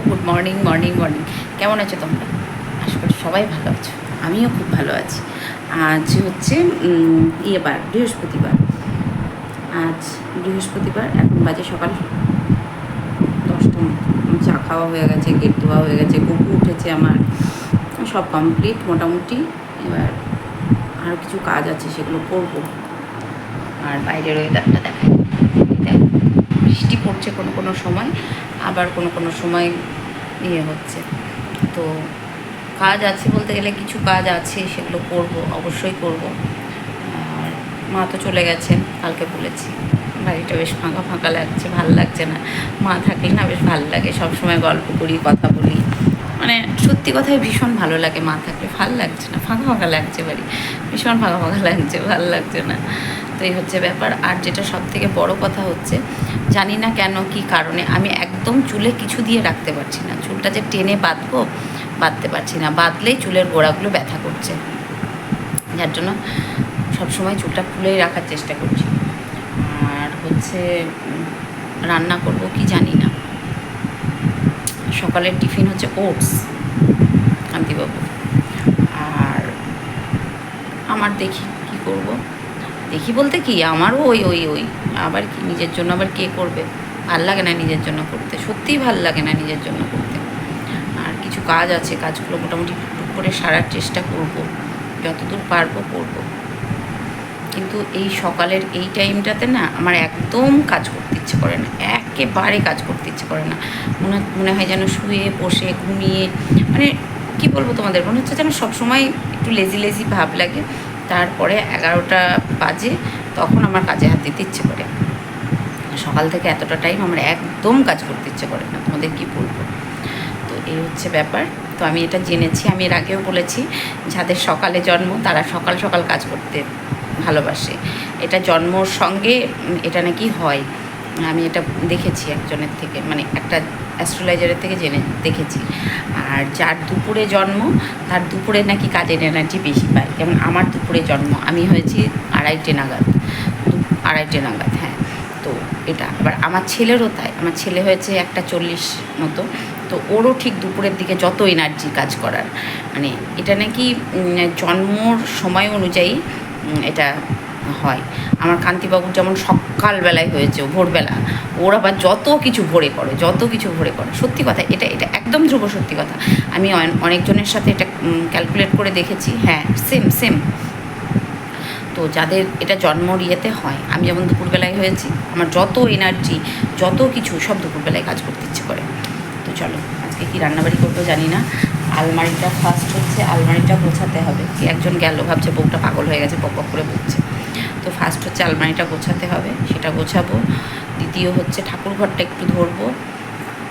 Good morning morning morning. কেমন আছো তোমরা? আশা করি সবাই ভালো আছো, আমিও খুব ভালো আছি। আজ হচ্ছে বৃহস্পতিবার। আজ বৃহস্পতিবার, এখন বাজে সকাল 10টা মতো। চা খাওয়া হয়ে গেছে, গেট ধোয়া হয়ে গেছে, কুকু উঠেছে আমার, সব কমপ্লিট মোটামুটি। এবার আরও কিছু কাজ আছে, সেগুলো করবো। আর বাইরের ওয়েদারটা দেখায়, বৃষ্টি পড়ছে কোনো কোনো সময়, আবার কোনো কোনো সময় হচ্ছে। তো কাজ আছে বলতে গেলে কিছু কাজ আছে, সেগুলো করব, অবশ্যই করব। আর মা তো চলে গেছেন, কালকে বলেছি। বাড়িটা বেশ ফাঁকা ফাঁকা লাগছে, ভাল লাগছে না। মা থাকলে না বেশ ভালো লাগে, সবসময় গল্প করি, কথা বলি। মানে সত্যি কথাই ভীষণ ভালো লাগে, মা থাকলে ভাল লাগছে না, ফাঁকা ফাঁকা লাগছে বাড়ি, ভীষণ ফাঁকা ফাঁকা লাগছে, ভাল লাগছে না। তো এই হচ্ছে ব্যাপার। আর যেটা সব থেকে বড় কথা হচ্ছে, জানি না কেন কি কারণে আমি একদম চুলে কিছু দিয়ে রাখতে পারছি না। চুলটা যে টেনে বাঁধবো, বাঁধতে পারছি না, বাঁধলেই চুলের গোড়াগুলো ব্যথা করছে, যার জন্য সবসময় চুলটা খুলেই রাখার চেষ্টা করছি। আর হচ্ছে রান্না করব কি জানি না। সকালের টিফিন হচ্ছে ওটস, কান্তিবাবু। আর আমার দেখি কি করব, দেখি বলতে কি আমারও ওই ওই ওই আবার কি নিজের জন্য আবার কে করবে? ভাল লাগে না নিজের জন্য করতে, সত্যিই ভাল লাগে না নিজের জন্য করতে। আর কিছু কাজ আছে, কাজগুলো মোটামুটি টুকটুক করে সারার চেষ্টা করব, যতদূর পারবো করব। কিন্তু এই সকালের এই টাইমটাতে না আমার একদম কাজ করতে ইচ্ছে করে না, একেবারে কাজ করতে ইচ্ছে করে না। মনে হয় যেন শুয়ে বসে ঘুমিয়ে, মানে কি বলবো তোমাদের, মনে হচ্ছে যেন সবসময় একটু লেজি লেজি ভাব লাগে। তারপরে 11টা বাজে, তখন আমার কাজে হাত দিতে ইচ্ছে করে। সকাল থেকে এতটা টাইম আমার একদম কাজ করতে ইচ্ছে করে না, তোমাদের কি বলবো। তো এই হচ্ছে ব্যাপার। তো আমি এটা জেনেছি, আমি এর আগেও বলেছি, যাদের সকালে জন্ম তারা সকাল সকাল কাজ করতে ভালোবাসে। এটা জন্মর সঙ্গে এটা নাকি হয়। আমি এটা দেখেছি একজনের থেকে, মানে একটা অ্যাস্ট্রোলজারের থেকে দেখেছি। আর যার দুপুরে জন্ম, তার দুপুরে নাকি কাজের এনার্জি বেশি পায়। যেমন আমার দুপুরে জন্ম, আমি হয়েছি 2:30 নাগাদ, 2:30 নাগাদ, হ্যাঁ। তো এটা আবার আমার ছেলেরও তাই, আমার ছেলে হয়েছে 1:40 মতো। তো ওরও ঠিক দুপুরের দিকে যত এনার্জি কাজ করার, মানে এটা নাকি জন্মর সময় অনুযায়ী এটা হয়। আমার কান্তিবাবুর যেমন সকালবেলায় হয়েছে, ভোরবেলা, ওর আবার যত কিছু ভোরে করে, যত কিছু ভোরে করে। সত্যি কথা, এটা এটা একদম ধ্রুব সত্যি কথা। আমি অনেকজনের সাথে এটা ক্যালকুলেট করে দেখেছি, হ্যাঁ সেম সেম। তো যাদের এটা জন্ম ইয়েতে হয়, আমি যেমন দুপুরবেলায় হয়েছি, আমার যত এনার্জি যত কিছু সব দুপুরবেলায় কাজ করতে ইচ্ছে করে। তো চলো, আজকে কি রান্নাবাড়ি করবো জানি না। আলমারিটা ফার্স্ট হচ্ছে, আলমারিটা গোছাতে হবে। কি একজন গেল, ভাবছে বউটা পাগল হয়ে গেছে, পক পক করে বকছে। তো ফার্স্ট হচ্ছে আলমারিটা গোছাতে হবে, সেটা গোছাবো। দ্বিতীয় হচ্ছে ঠাকুরঘরটা একটু ধরবো।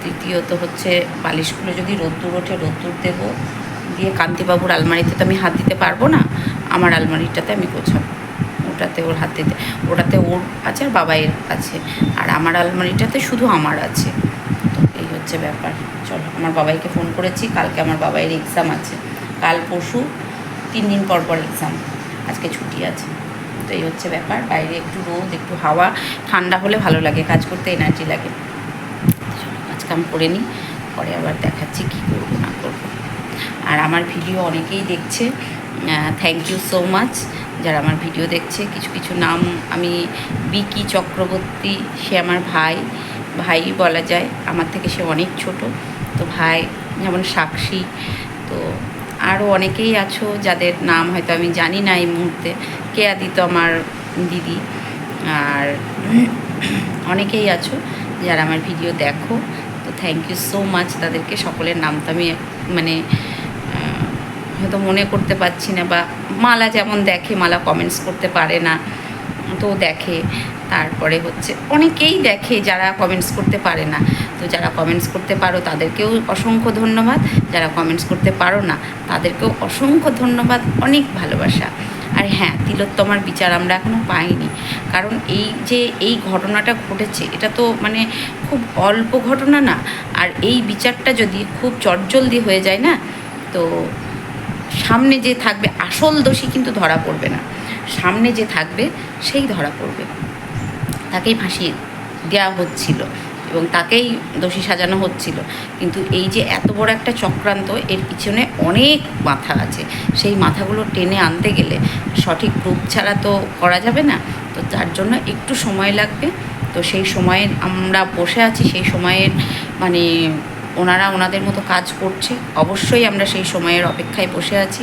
তৃতীয়ত হচ্ছে বালিশগুলো যদি রোদ্দুর ওঠে রোদ্দুর দেবো, দিয়ে কান্তিবাবুর আলমারিতে তো আমি হাত দিতে পারবো না, আমার আলমারিটাতে আমি গোছাবো। ওটাতে ওর হাত দিতে, ওটাতে ওর আছে আর বাবাইয়ের আছে, আর আমার আলমারিটাতে শুধু আমার আছে। তো এই হচ্ছে ব্যাপার। চলো, আমার বাবাইকে ফোন করেছি, কালকে আমার বাবাইয়ের এক্সাম আছে, কাল পরশু 3 দিন পর পর এক্সাম, আজকে ছুটি আছে। তো এই হচ্ছে ব্যাপার। বাইরে একটু রোদ, একটু হাওয়া, ঠান্ডা হলে ভালো লাগে, কাজ করতে এনার্জি লাগে। চলো, কাজ কাম করে নিই, পরে আবার দেখাচ্ছি কী করবো না করবো। আর আমার ভিডিও অনেকেই দেখছে, থ্যাংক ইউ সো মাচ যারা আমার ভিডিও দেখছে। কিছু কিছু নাম, আমি বিকি চক্রবর্তী, সে আমার ভাই বলা যায়, আমার থেকে সে অনেক ছোট। তো ভাই, যেমন সাক্ষী, তো আরও অনেকেই আছো যাদের নাম হয়তো আমি জানি না এই মুহূর্তে। কেয়া দিত আমার দিদি, আর অনেকেই আছো যারা আমার ভিডিও দেখো। তো থ্যাংক ইউ সো মাচ তাদেরকে, সকলের নাম তো আমি মানে হয়তো মনে করতে পারছি না। বা মালা যেমন দেখে, মালা কমেন্টস করতে পারে না, তো দেখে। তারপরে হচ্ছে অনেকেই দেখে যারা কমেন্টস করতে পারে না। তো যারা কমেন্টস করতে পারো তাদেরকেও অসংখ্য ধন্যবাদ, যারা কমেন্টস করতে পারো না তাদেরকেও অসংখ্য ধন্যবাদ, অনেক ভালোবাসা। আর হ্যাঁ, তিলোত্তমার বিচার আমরা এখনও পাইনি, কারণ এই যে এই ঘটনাটা ঘটেছে, এটা তো মানে খুব অল্প ঘটনা না। আর এই বিচারটা যদি খুব চটজলদি হয়ে যায় না, তো সামনে যে থাকবে আসল দোষী কিন্তু ধরা পড়বে না, সামনে যে থাকবে সেই ধরা পড়বে। তাকেই ফাঁসি দেওয়া হচ্ছিল, এবং তাকেই দোষী সাজানো হচ্ছিল। কিন্তু এই যে এত বড় একটা চক্রান্ত, এর পিছনে অনেক মাথা আছে। সেই মাথাগুলো টেনে আনতে গেলে সঠিক প্রুফ ছাড়া তো করা যাবে না। তো তার জন্য একটু সময় লাগবে। তো সেই সময়ে আমরা বসে আছি, সেই সময়ের মানে ওনারা ওনাদের মতো কাজ করছে, অবশ্যই আমরা সেই সময়ের অপেক্ষায় বসে আছি।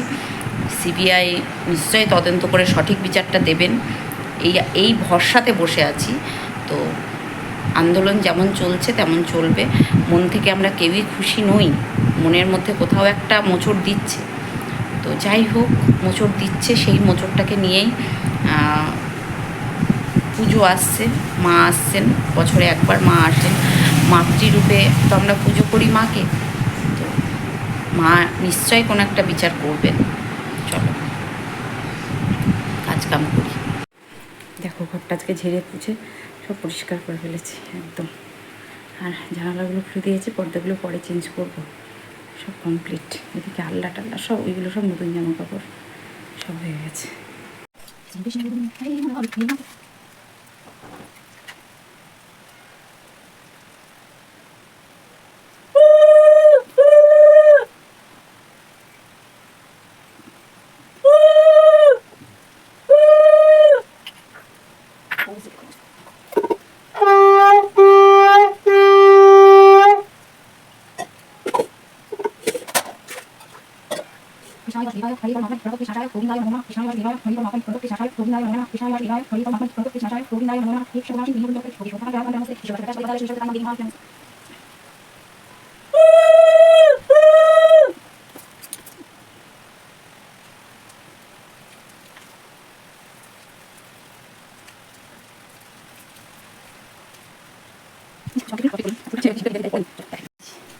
সিবিআই নিশ্চয়ই তদন্ত করে সঠিক বিচারটা দেবেন, এই ভরসাতে বসে আছি। তো আন্দোলন যেমন চলছে তেমন চলবে। মন থেকে আমরা কেউই খুশি নই, মনের মধ্যে কোথাও একটা মোচড় দিচ্ছে। তো যাই হোক, মোচড় দিচ্ছে, সেই মোচড়টাকে নিয়েই পুজো আসছে, মা আসছেন, বছরে একবার মা আসেন, মাতৃরূপে তো আমরা পুজো করি মাকে। তো মা নিশ্চয়ই কোনো একটা বিচার করবেন। চলো কাজকাম করি। দেখো, ঘরটা আজকে ঝেড়ে পুছে সব পরিষ্কার করে ফেলেছি একদম। আর জানালাগুলো খুলে দিয়েছি, পর্দাগুলো পরে চেঞ্জ করব। সব কমপ্লিট। এদিকে আল্লা টাল্লা সব, ওইগুলো সব নতুন জামা কাপড় সব হয়ে গেছে। কৃষ্ণায় হরিবল মাখন প্রভু কৃষ্ণায় গোবিন্দায় নমঃ কৃষ্ণায় হরিবল মাখন প্রভু কৃষ্ণায় গোবিন্দায় নমঃ কৃষ্ণায় হরিবল মাখন প্রভু কৃষ্ণায় গোবিন্দায় নমঃ এক সমাসী নিয়ম লোকে ছবি শোভা গান নমস্তে ঈশ্বর প্রকাশ বলে ঈশ্বর কাম দিন মাঝে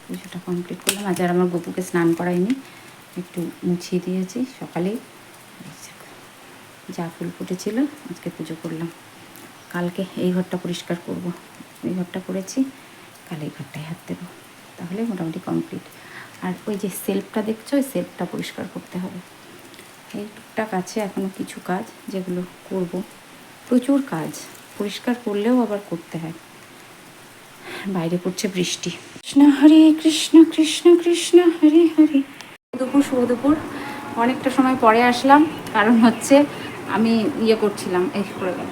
পুজোটা কমপ্লিট করলাম। আজ আর আমার গপুকে স্নান করাইনি, একটু মুছিয়ে দিয়েছি সকালেই। যা ফুল ফুটেছিল আজকে পুজো করলাম। কালকে এই ঘরটা পরিষ্কার করব, এই ঘরটা করেছি, কাল এই ঘরটায় হাত দেবো, তাহলে মোটামুটি কমপ্লিট। আর ওই যে সেলফটা দেখছো, ওই সেলফটা পরিষ্কার করতে হবে। এই টুকটাক আছে এখনও কিছু কাজ যেগুলো করব। প্রচুর কাজ, পরিষ্কার করলেও আবার করতে হয়। বাইরে পড়ছে বৃষ্টি। কৃষ্ণ হরে কৃষ্ণ কৃষ্ণ কৃষ্ণ হরে হরে। শুভ দুপুর। অনেকটা সময় পরে আসলাম, কারণ হচ্ছে আমি করছিলাম, এই করে গেল,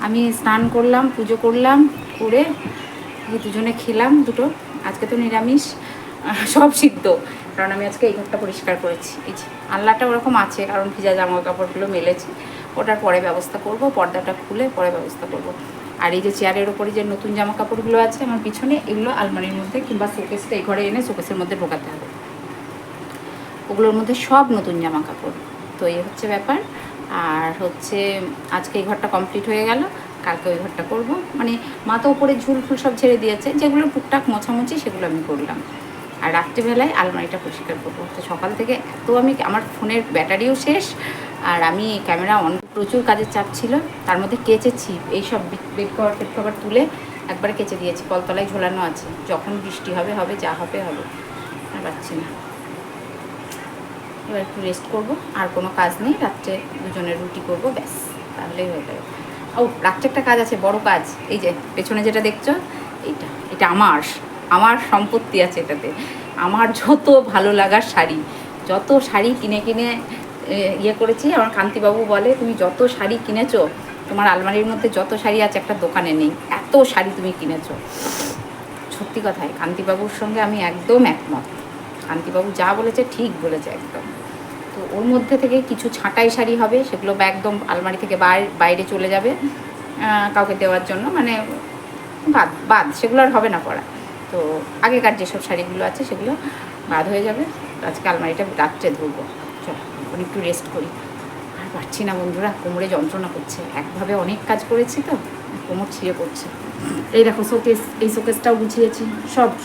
আমি স্নান করলাম, পুজো করলাম, করে দুজনে খেলাম দুটো। আজকে তো নিরামিষ, সব সিদ্ধ, কারণ আমি আজকে এই ঘরটা পরিষ্কার করেছি। এই যে আল্লাটা ওরকম আছে, কারণ ভিজা জামা কাপড়গুলো মেলেছি, ওটার পরে ব্যবস্থা করব, পর্দাটা খুলে পরে ব্যবস্থা করব। আর এই যে চেয়ারের ওপরে যে নতুন জামা কাপড়গুলো আছে আমার পিছনে, এগুলো আলমারির মধ্যে কিংবা শোকেসটা এই ঘরে এনে শোকেসের মধ্যে ঢোকাতে হবে। ওগুলোর মধ্যে সব নতুন জামা কাপড়। তো এই হচ্ছে ব্যাপার। আর হচ্ছে আজকে এই ঘরটা কমপ্লিট হয়ে গেল, কালকে ওই ঘরটা করব। মানে মা তো ওপরে ঝুল ফুল সব ছেড়ে দিয়েছে, যেগুলো টুকটাক মোছামুছি সেগুলো আমি করলাম। আর রাত্রিবেলায় আলমারিটা পরিষ্কার করবো। তো সকাল থেকে এত আমার ফোনের ব্যাটারিও শেষ, আর আমি ক্যামেরা অন, প্রচুর কাজের চাপ ছিল। তার মধ্যে কেচেছি, এইসব বেড কভার টেড কভার তুলে একবারে কেচে দিয়েছি, কলতলায় ঝোলানো আছে, যখন বৃষ্টি হবে হবে, যা হবে হবে। আর পাচ্ছি না, এবার একটু রেস্ট করব। আর কোনো কাজ নেই, রাত্রে দুজনের রুটি করব, ব্যাস, তাহলেই হয়ে যাবে। ও রাত্রে একটা কাজ আছে, বড় কাজ। এই যে পেছনে যেটা দেখছো, এটা আমার সম্পত্তি আছে এটাতে। আমার যত ভালো লাগার শাড়ি, যত শাড়ি কিনে কিনে করেছি, আমার কান্তিবাবু বলে তুমি যত শাড়ি কিনেছো, তোমার আলমারির মধ্যে যত শাড়ি আছে একটা দোকানে নেই, এত শাড়ি তুমি কিনেছো। সত্যি কথাই, কান্তিবাবুর সঙ্গে আমি একদম একমত। কান্তিবাবু যা বলেছে ঠিক বলেছে একদম। তো ওর মধ্যে থেকে কিছু ছাঁটাই শাড়ি হবে, সেগুলো একদম আলমারি থেকে বাইরে চলে যাবে কাউকে দেওয়ার জন্য, মানে বাদ সেগুলো আর হবে না পরা। তো আগেকার যেসব শাড়িগুলো আছে সেগুলো বাদ হয়ে যাবে। আজকে আলমারিটা রাত্রে ধরবো। চলো এখন একটু রেস্ট করি। আর পারছি না বন্ধুরা, কোমরে যন্ত্রণা করছে, একভাবে অনেক কাজ করেছি তো কোমর ছিঁড়ে পড়ছে। এই দেখো শোকেস, এই শোকেসটাও গুছিয়েছি,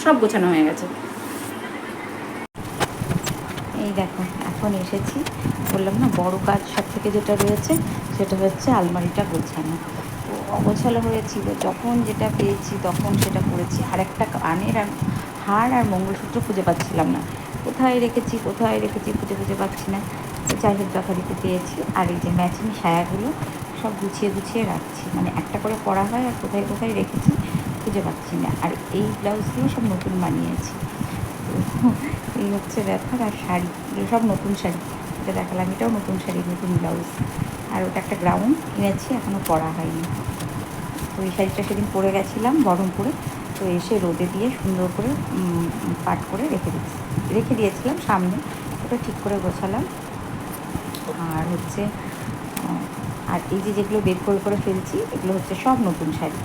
সব গোছানো হয়ে গেছে। এই দেখো এখন এসেছি, বললাম না বড় কাজ সব থেকে যেটা রয়েছে সেটা হচ্ছে আলমারিটা গোছানো। তো অগোছালো হয়েছিল, যখন যেটা পেয়েছি তখন সেটা করেছি। আর একটা কানের আর হার আর মঙ্গলসূত্র খুঁজে পাচ্ছিলাম না, কোথায় রেখেছি খুঁজে পাচ্ছি না। তো যাই হোক যথারীতি পেয়েছি। আর এই যে ম্যাচিং সায়াগুলো সব গুছিয়ে রাখছি, মানে একটা করে পরা হয় আর কোথায় রেখেছি খুঁজে পাচ্ছি না। আর এই ব্লাউজগুলো সব নতুন বানিয়েছি। তো এই হচ্ছে ব্যাপার। আর শাড়ি, এগুলো সব নতুন শাড়ি। এটা দেখালাম, এটাও নতুন শাড়ি, নতুন ব্লাউজ। আর ওটা একটা গ্রাউন্ড কিনেছি, এখনও পরা হয়নি। তো এই শাড়িটা সেদিন পরে গেছিলাম বহরমপুরে। তো এসে রোদে দিয়ে সুন্দর করে পাট করে রেখে দিয়েছিলাম সামনে। ওটা ঠিক করে গোছালাম। আর হচ্ছে আর এই যে যেগুলো বের করে ফেলছি, এগুলো হচ্ছে সব নতুন শাড়ি।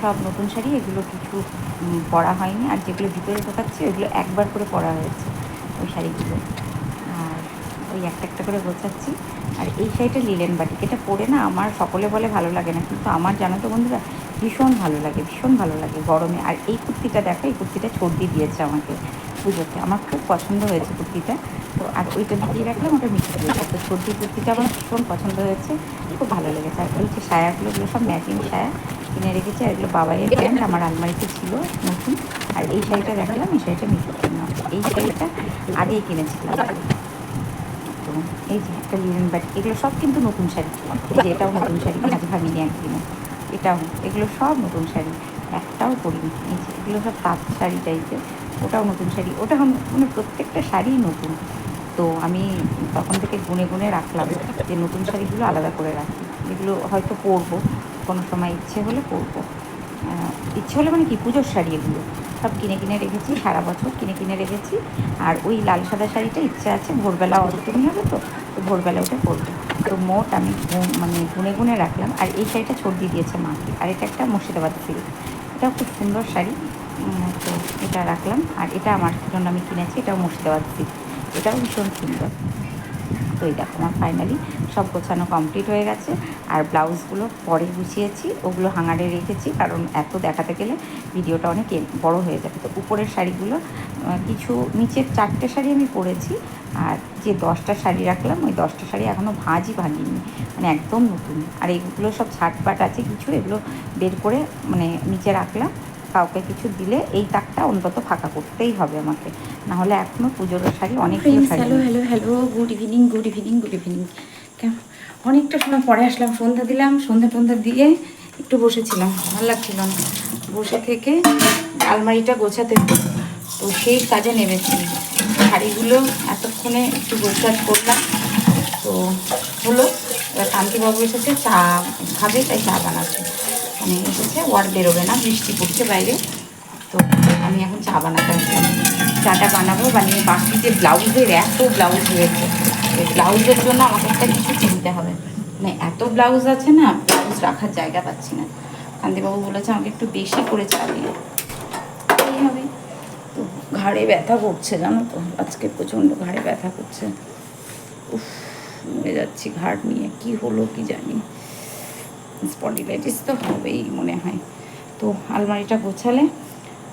সব নতুন শাড়ি, এগুলো কিছু পরা হয়নি। আর যেগুলো ভিতরে ঢোকাচ্ছি ওইগুলো একবার করে পরা হয়েছে ওই শাড়িগুলো। আর ওই একটা একটা করে গোছাচ্ছি। আর এই শাড়িটা লিলেন বাটিক, এটা পরে না আমার সকলে বলে ভালো লাগে না, কিন্তু আমার জানো তো বন্ধুরা ভীষণ ভালো লাগে, ভীষণ ভালো লাগে গরমে। আর এই কুর্তিটা দেখো, এই কুর্তিটা ছর্দি দিয়েছে আমাকে পুজোতে, আমার খুব পছন্দ হয়েছে কুর্তিটা। তো আর ওইটা ভিজিয়ে রাখলাম, ওটা মিশিয়ে দিয়েছে। তো ছর্দি কুর্তিটা আমার ভীষণ পছন্দ হয়েছে, খুব ভালো লেগেছে। আর ওই যে সায়াগুলো, ওগুলো সব ম্যাচিং সায়া কিনে রেখেছি। আর এগুলো বাবাইয়ের প্যান্ট আমার আলমারিতে ছিল নতুন। আর এই শাড়িটা দেখলাম, এই শাড়িটা মিশিয়ে দিলাম। এই শাড়িটা আগেই কিনেছিলাম। তো এই যে একটা লিনেন বাটিক, এগুলো সব কিন্তু নতুন শাড়ি। এই যে এটাও নতুন শাড়ি, আজ ভাঙিনি একদিনও। এটাও, এগুলো সব নতুন শাড়ি, একটাও পরিনি। এই যে এগুলো সব তাঁত শাড়ি টাইপের, ওটাও নতুন শাড়ি। ওটা মানে প্রত্যেকটা শাড়িই নতুন। তো আমি তখন থেকে গুনে গুনে রাখলাম যে নতুন শাড়িগুলো আলাদা করে রাখি, এগুলো হয়তো পরবো কোনো সময়, ইচ্ছে হলে পরবো। ইচ্ছে হলে মানে কি, পুজোর শাড়ি এগুলো সব কিনে রেখেছি, সারা বছর কিনে রেখেছি। আর ওই লাল সাদা শাড়িটা ইচ্ছে আছে, ভোরবেলা অষ্টমী হবে তো ভোরবেলা ওটা পরবো। তো মোট আমি মানে গুনে রাখলাম। আর এই শাড়িটা ছর্দি দিয়েছে মাকে। আর এটা একটা মুর্শিদাবাদ সিল্ক, এটাও খুব সুন্দর শাড়ি। তো এটা রাখলাম। আর এটা আমার জন্য আমি কিনেছি, এটাও মুর্শিদাবাদ সিল্ক, এটাও ভীষণ সুন্দর। তো এই দেখো আমার ফাইনালি সব গোছানো কমপ্লিট হয়ে গেছে। আর ব্লাউজগুলো পরে গুছিয়েছি, ওগুলো হাঙারে রেখেছি, কারণ এত দেখাতে গেলে ভিডিওটা অনেক বড় হয়ে যাবে। তো উপরের শাড়িগুলো কিছু, নিচের 4টে শাড়ি আমি পরেছি। আর যে 10টা শাড়ি রাখলাম, ওই 10টা শাড়ি এখনও ভাঁজই ভাঙিনি, মানে একদম নতুন। আর এইগুলো সব ছাটপাট আছে কিছু, এগুলো বের করে মানে নিচে রাখলাম। কাউকে কিছু দিলে এই তাকটা অন্তত ফাঁকা করতেই হবে আমাকে, নাহলে এখনও পুজোর শাড়ি অনেকগুলো sari. Hello hello hello, good evening good evening good evening. কেমন অনেকটা সময় পরে আসলাম, সন্ধ্যা দিলাম, সন্ধ্যা দিয়ে একটু বসেছিলাম, ভালো লাগছিল না বসে থেকে, আলমারিটা গোছাতে। তো সেই কাজে নেমেছি, শাড়িগুলো এতক্ষণে একটু গোছাট করলাম। তো হলো, এবার কান্তিবাবু এসেছে, চা খাবে, তাই চা বানাচ্ছে। মানে এসেছে, ওয়ার বেরোবে না, বৃষ্টি পড়ছে বাইরে। তো আমি এখন চা বানাতে আসলাম, চাটা বানাবো। বানিয়ে বাকি যে ব্লাউজের এত ব্লাউজ হয়েছে, এই ব্লাউজের জন্য আমাকে একটা কিছু কিনতে হবে। মানে এত ব্লাউজ আছে না, ব্লাউজ রাখার জায়গা পাচ্ছি না। কান্তিবাবু বলেছে আমাকে একটু বেশি করে চা দিয়ে, এই হবে। তো ঘাড়ে ব্যথা করছে জানো তো, আজকে প্রচণ্ড ঘাড়ে ব্যথা করছে। উফ, মরে যাচ্ছি ঘাড় নিয়ে, কি হলো কি জানি, স্পন্ডিলাইটিস তো হবেই মনে হয়। তো আলমারিটা গোছালে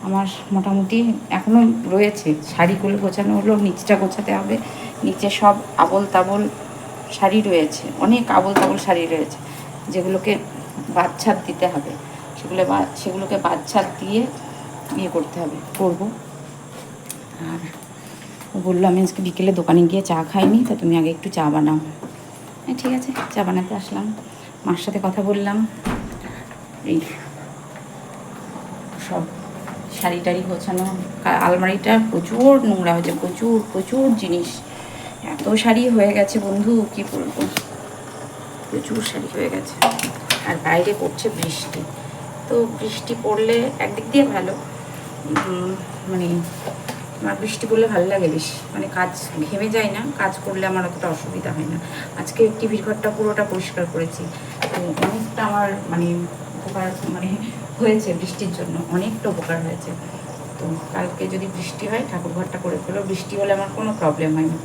আমার মোটামুটি এখনও রয়েছে, শাড়িগুলো গোছানো হলো, নিচটা গোছাতে হবে। নিচে সব আবল তাবল শাড়ি রয়েছে, অনেক আবল তাবল শাড়ি রয়েছে, যেগুলোকে বাদছাদ দিতে হবে। সেগুলোকে বাদছাদ দিয়ে ইয়ে করতে হবে, করবো। আর ও বললো আমি আজকে বিকেলে দোকানে গিয়ে চা খাইনি, তা তুমি আগে একটু চা বানাও। হ্যাঁ ঠিক আছে, চা বানাতে আসলাম, মার সাথে কথা বললাম। এই সব শাড়ি টাড়ি গোছানো, আলমারিটা প্রচুর নোংরা হয়েছে, প্রচুর জিনিস, এত শাড়ি হয়ে গেছে বন্ধু, কি বলবো, প্রচুর শাড়ি হয়ে গেছে। আর বাইরে পড়ছে বৃষ্টি, তো বৃষ্টি পড়লে একদিক দিয়ে ভালো, মানে আমার বৃষ্টি পড়লে ভালো লাগে বেশি, মানে কাজ ঘেমে যায় না, কাজ করলে আমার অতটা অসুবিধা হয় না। আজকে টিভির ঘরটা পুরোটা পরিষ্কার করেছি, তো অনেকটা আমার মানে উপকার মানে হয়েছে, বৃষ্টির জন্য অনেকটা উপকার হয়েছে। তো কালকে যদি বৃষ্টি হয়, ঠাকুর ঘরটা করে ফেলো, বৃষ্টি হলে আমার কোনো প্রবলেম হয় না।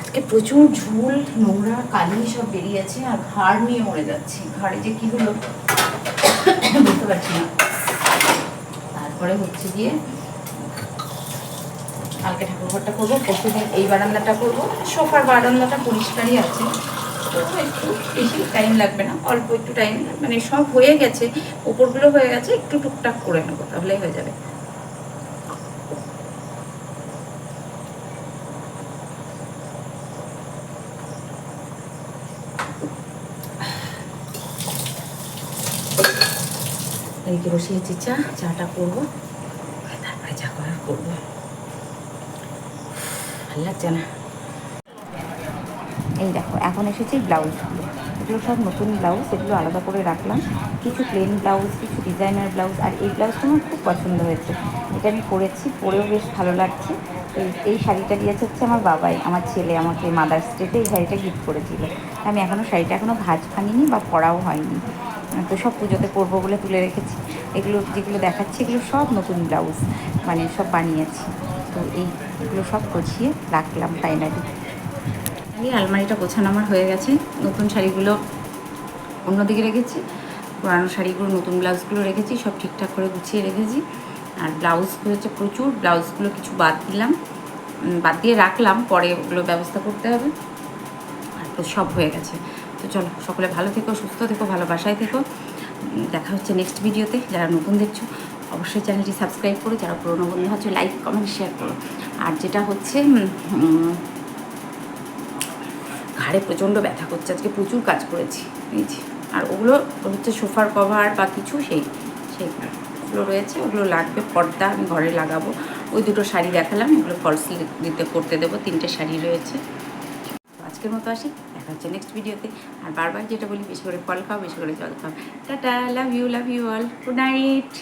আজকে প্রচুর ঝুল, নোংরা, কালি সব বেরিয়েছে, আর ঘাড় নিয়ে মরে যাচ্ছি, ঘাড়ে যে কী হলো বুঝতে পারছি না। তারপরে হচ্ছে গিয়ে কালকে ঠাকুর ঘরটা করবো, পরশুদিন এই বারান্দাটা করবো। সোফার বারান্দাটা পরিষ্কারই আছে, তো একটু বেশি টাইম লাগবে না, অল্প একটু টাইম, মানে সব হয়ে গেছে, ওপরগুলো হয়ে গেছে, একটু টুকটাক করে নেবো, তাহলেই হয়ে যাবে। এদিকে বসিয়েছি চাটা করবো, তারপরে যা করার করবো। ভালো লাগছে না। এই দেখো এখন এসেছে ব্লাউজগুলো, এগুলো সব নতুন ব্লাউজ, এগুলো আলাদা করে রাখলাম। কিছু প্লেন ব্লাউজ, কিছু ডিজাইনার ব্লাউজ। আর এই ব্লাউজটা আমার খুব পছন্দ হয়েছে, এটা আমি পরেছি, পরেও বেশ ভালো লাগছে। এই শাড়িটা দিয়েছে হচ্ছে আমার বাবাই, আমার ছেলে আমাকে মাদার্স ডেতে এই শাড়িটা গিফট করেছিল। আমি শাড়িটা এখনও ভাঁজ ভাঙিনি বা পরাও হয়নি, তো সব পুজোতে পরবো বলে তুলে রেখেছি। এগুলো যেগুলো দেখাচ্ছি এগুলো সব নতুন ব্লাউজ, মানে সব বানিয়েছি। তো এইগুলো সব গুছিয়ে রাখলাম ফাইনালি। আলমারিটা গোছানো আমার হয়ে গেছে। নতুন শাড়িগুলো অন্যদিকে রেখেছি, পুরানো শাড়িগুলো, নতুন ব্লাউজগুলো রেখেছি, সব ঠিকঠাক করে গুছিয়ে রেখেছি। আর ব্লাউজ হচ্ছে প্রচুর, ব্লাউজগুলো কিছু বাদ দিলাম, বাদ দিয়ে রাখলাম, পরে ওগুলো ব্যবস্থা করতে হবে। আর তো সব হয়ে গেছে। তো চলো, সকলে ভালো থেকো, সুস্থ থেকো, ভালোবাসায় থেকো। দেখা হচ্ছে নেক্সট ভিডিওতে। যারা নতুন দেখছো অবশ্যই চ্যানেলটি সাবস্ক্রাইব করো, যারা পুরোনো বন্ধু হচ্ছে লাইক কমেন্ট শেয়ার করো। আর যেটা হচ্ছে ঘাড়ে প্রচণ্ড ব্যথা করছে, আজকে প্রচুর কাজ করেছি এই যে। আর ওগুলো হচ্ছে সোফার কভার বা কিছু সেইগুলো রয়েছে, ওগুলো লাগবে। পর্দা আমি ঘরে লাগাবো। ওই দুটো শাড়ি দেখালাম, ওগুলো ফলস করতে দেবো, 3টে শাড়ি রয়েছে। আজকের মতো আসি, দেখা হচ্ছে নেক্সট ভিডিওতে। আর বারবার যেটা বলি, বেশি করে ফল খাও, বেশি করে জল খাও। Tata, love you all, good night.